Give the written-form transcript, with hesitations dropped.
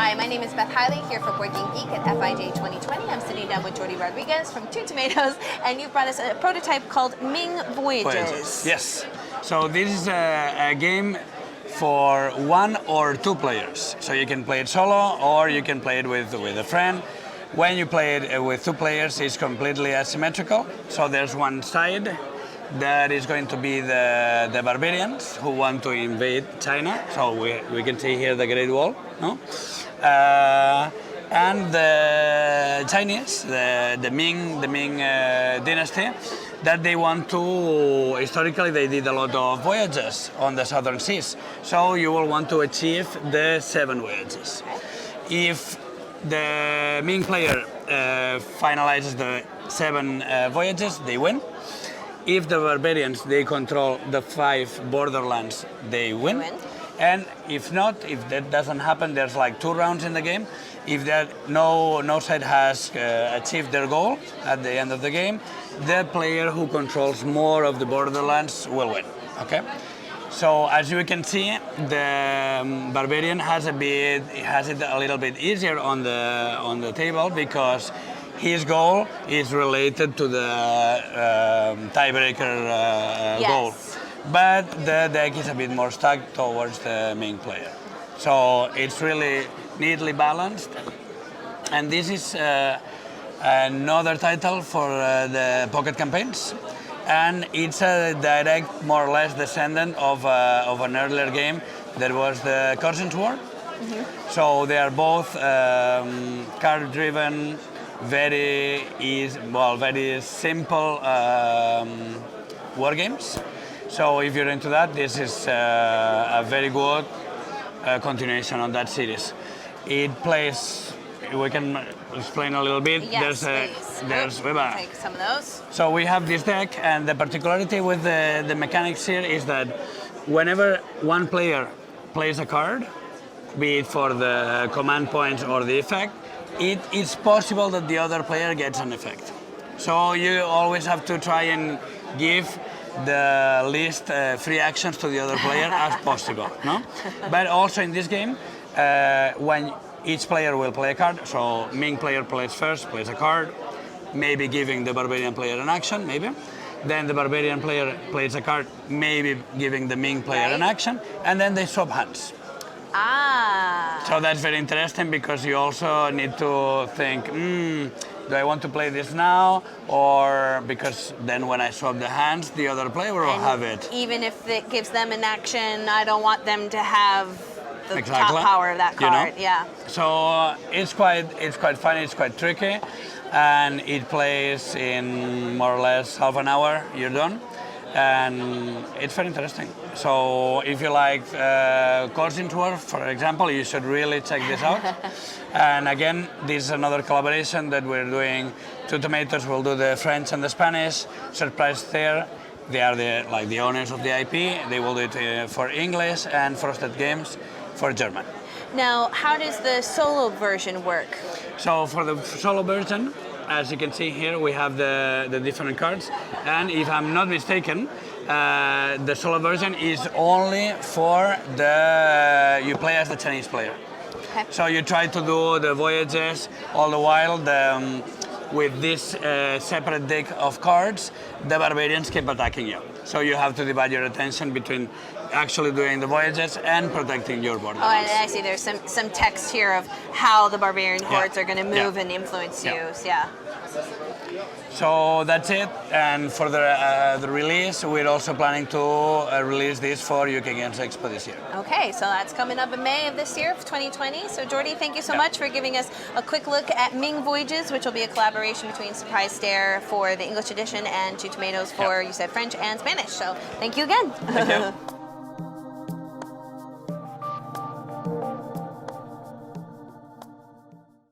Hi, my name is Beth Hiley here for BoardGameGeek at FIJ 2020. I'm sitting down with Jordi Rodriguez from Two Tomatoes, and you've brought us a prototype called Ming Voyages. Yes. So this is a game for 1 or 2 players. So you can play it solo or you can play it with a friend. When you play it with 2 players, it's completely asymmetrical. So there's one side that is going to be the barbarians who want to invade China. So we can see here the Great Wall, no? And the Chinese, the Ming dynasty, that they want to, historically they did a lot of voyages on the southern seas. So you will want to achieve the 7 voyages. If the Ming player finalizes the 7 voyages, they win. If the barbarians, they control the 5 borderlands, they win. And if not, if that doesn't happen, there's like 2 rounds in the game. If that no side has achieved their goal at the end of the game, the player who controls more of the borderlands will win. Okay. So as you can see, the barbarian has it a little bit easier on the table because his goal is related to the tiebreaker goal. But the deck is a bit more stuck towards the Ming player. So it's really neatly balanced. And this is another title for the pocket campaigns. And it's a direct, more or less, descendant of an earlier game that was the Corson's War. Mm-hmm. So they are both card-driven, very simple war games. So if you're into that, this is a very good continuation on that series. It plays, we can explain a little bit. Yes, please. Take some of those. So we have this deck, and the particularity with the mechanics here is that whenever one player plays a card, be it for the command points or the effect, it is possible that the other player gets an effect. So you always have to try and give the least free actions to the other player as possible, no? But also in this game, when each player will play a card, so Ming player plays first, plays a card, maybe giving the barbarian player an action, maybe. Then the barbarian player plays a card, maybe giving the Ming player an action, and then they swap hands. Ah. So that's very interesting because you also need to think, do I want to play this now? Or because then when I swap the hands, the other player will have it. Even if it gives them an action, I don't want them to have the top power of that card. You know? Yeah. So it's quite funny, it's quite tricky. And it plays in more or less half an hour, you're done. And it's very interesting. So if you like Corson's War, for example, you should really check this out. And again, this is another collaboration that we're doing. Two Tomatoes will do the French and the Spanish. Surprise there. They are the owners of the IP. They will do it for English, and Frosted Games for German. Now, how does the solo version work? So for the solo version, as you can see here, we have the different cards, and if I'm not mistaken, the solo version is only for you play as the Chinese player. Okay. So you try to do the voyages all the while. With this separate deck of cards, the barbarians keep attacking you. So you have to divide your attention between actually doing the voyages and protecting your border. Oh, I see. There's some text here of how the barbarian hordes are going to move and influence you. Yeah. So that's it. And for the release, we're also planning to release this for UK Games Expo this year. Okay, so that's coming up in May of this year, of 2020. So Jordi, thank you so much for giving us a quick look at Ming Voyages, which will be a collaboration between Surprise Stare for the English edition and Two Tomatoes for, you said, French and Spanish. So thank you again. Thank you.